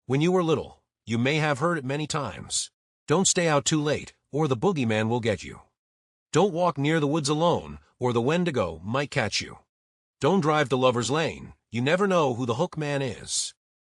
When you were little, you may have heard it many times. Don't stay out too late, or the boogeyman will get you. Don't walk near the woods alone, or the Wendigo might catch you. Don't drive to Lover's Lane, you never know who the hook man is.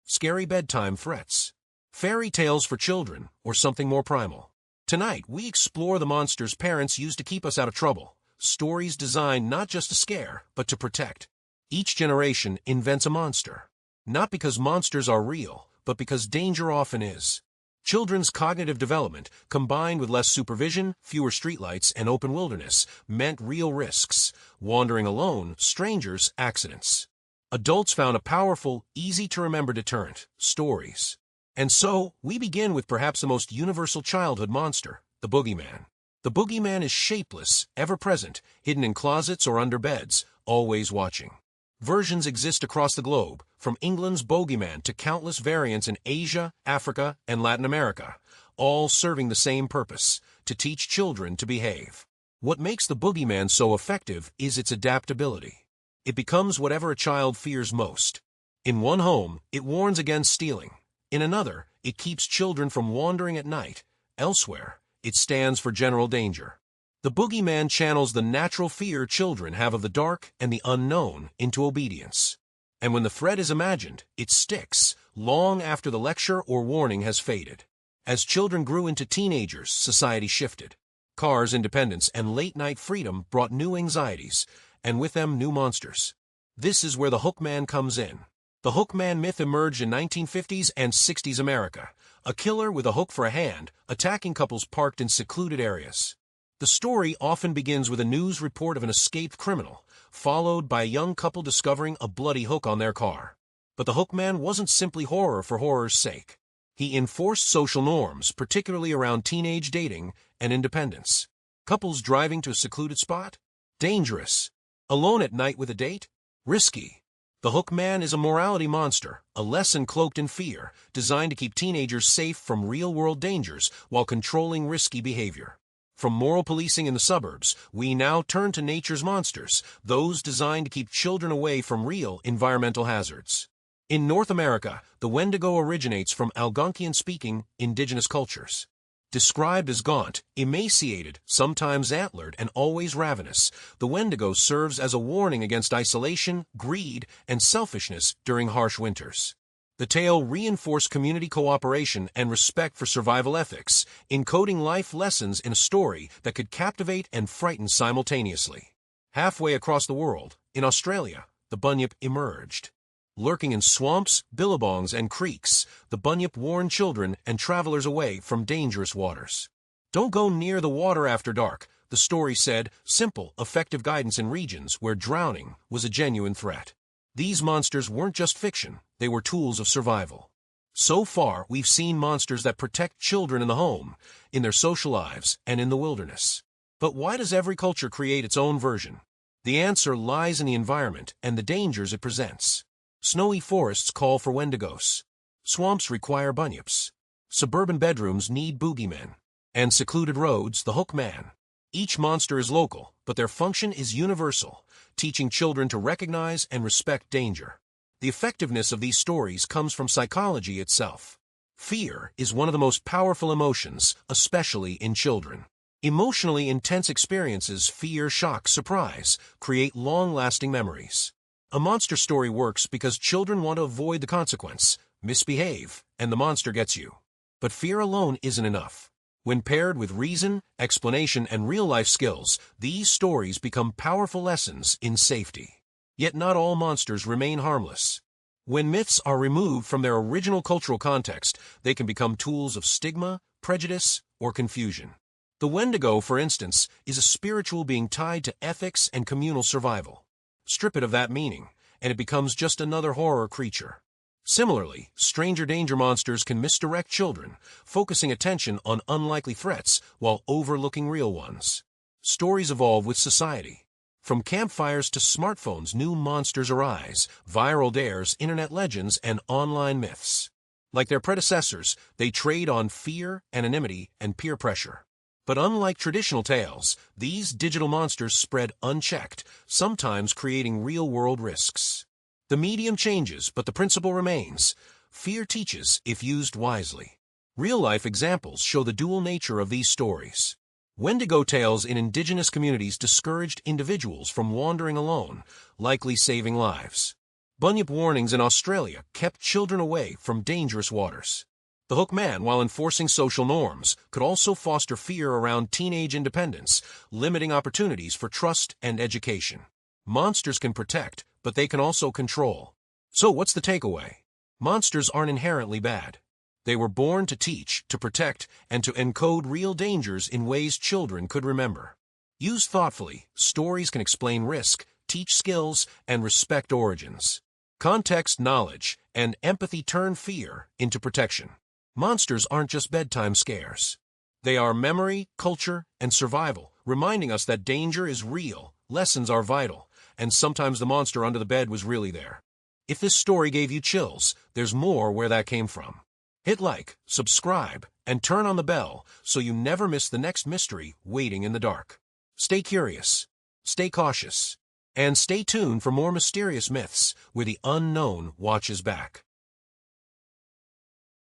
Scary bedtime threats. Fairy tales for children, or something more primal. Tonight, we explore the monsters parents use to keep us out of trouble. Stories designed not just to scare, but to protect. Each generation invents a monster. Not because monsters are real, but because danger often is. Children's cognitive development, combined with less supervision, fewer streetlights, and open wilderness, meant real risks. Wandering alone, strangers, accidents. Adults found a powerful, easy-to-remember deterrent: stories. And so, we begin with perhaps the most universal childhood monster, the boogeyman. The boogeyman is shapeless, ever-present, hidden in closets or under beds, always watching. Versions exist across the globe, from England's boogeyman to countless variants in Asia, Africa, and Latin America, all serving the same purpose: to teach children to behave. What makes the boogeyman so effective is its adaptability. It becomes whatever a child fears most. In one home, it warns against stealing. In another, it keeps children from wandering at night. Elsewhere, it stands for general danger. The boogeyman channels the natural fear children have of the dark and the unknown into obedience. And when the threat is imagined, it sticks, long after the lecture or warning has faded. As children grew into teenagers, society shifted. Cars' independence and late-night freedom brought new anxieties, and with them new monsters. This is where the hookman comes in. The hookman myth emerged in 1950s and 60s America, a killer with a hook for a hand, attacking couples parked in secluded areas. The story often begins with a news report of an escaped criminal, followed by a young couple discovering a bloody hook on their car. But the hookman wasn't simply horror for horror's sake. He enforced social norms, particularly around teenage dating and independence. Couples driving to a secluded spot? Dangerous. Alone at night with a date? Risky. The hookman is a morality monster, a lesson cloaked in fear, designed to keep teenagers safe from real-world dangers while controlling risky behavior. From moral policing in the suburbs, we now turn to nature's monsters, those designed to keep children away from real environmental hazards. In North America, the Wendigo originates from Algonquian-speaking indigenous cultures. Described as gaunt, emaciated, sometimes antlered, and always ravenous, the Wendigo serves as a warning against isolation, greed, and selfishness during harsh winters. The tale reinforced community cooperation and respect for survival ethics, encoding life lessons in a story that could captivate and frighten simultaneously. Halfway across the world, in Australia, the bunyip emerged. Lurking in swamps, billabongs, and creeks, the bunyip warned children and travelers away from dangerous waters. Don't go near the water after dark, the story said, simple, effective guidance in regions where drowning was a genuine threat. These monsters weren't just fiction, they were tools of survival. So far, we've seen monsters that protect children in the home, in their social lives, and in the wilderness. But why does every culture create its own version? The answer lies in the environment and the dangers it presents. Snowy forests call for wendigos. Swamps require bunyips. Suburban bedrooms need boogeymen. And secluded roads, the hookman. Each monster is local, but their function is universal, teaching children to recognize and respect danger. The effectiveness of these stories comes from psychology itself. Fear is one of the most powerful emotions, especially in children. Emotionally intense experiences, fear, shock, surprise, create long-lasting memories. A monster story works because children want to avoid the consequence, misbehave, and the monster gets you. But fear alone isn't enough. When paired with reason, explanation, and real-life skills, these stories become powerful lessons in safety. Yet not all monsters remain harmless. When myths are removed from their original cultural context, they can become tools of stigma, prejudice, or confusion. The Wendigo, for instance, is a spiritual being tied to ethics and communal survival. Strip it of that meaning, and it becomes just another horror creature. Similarly, stranger danger monsters can misdirect children, focusing attention on unlikely threats while overlooking real ones. Stories evolve with society. From campfires to smartphones, new monsters arise, viral dares, internet legends, and online myths. Like their predecessors, they trade on fear, anonymity, and peer pressure. But unlike traditional tales, these digital monsters spread unchecked, sometimes creating real-world risks. The medium changes, but the principle remains. fear teaches if used wisely. Real-life examples show the dual nature of these stories. Wendigo tales in indigenous communities discouraged individuals from wandering alone, likely saving lives. Bunyip warnings in Australia kept children away from dangerous waters. The Hook Man, while enforcing social norms, could also foster fear around teenage independence, limiting opportunities for trust and education. Monsters can protect, but they can also control. So what's the takeaway? Monsters aren't inherently bad. They were born to teach, to protect, and to encode real dangers in ways children could remember. Used thoughtfully, stories can explain risk, teach skills, and respect origins. Context, knowledge, and empathy turn fear into protection. Monsters aren't just bedtime scares. They are memory, culture, and survival, reminding us that danger is real, lessons are vital, and sometimes the monster under the bed was really there. If this story gave you chills, there's more where that came from. Hit like, subscribe, and turn on the bell so you never miss the next mystery waiting in the dark. Stay curious, stay cautious, and stay tuned for more mysterious myths where the unknown watches back.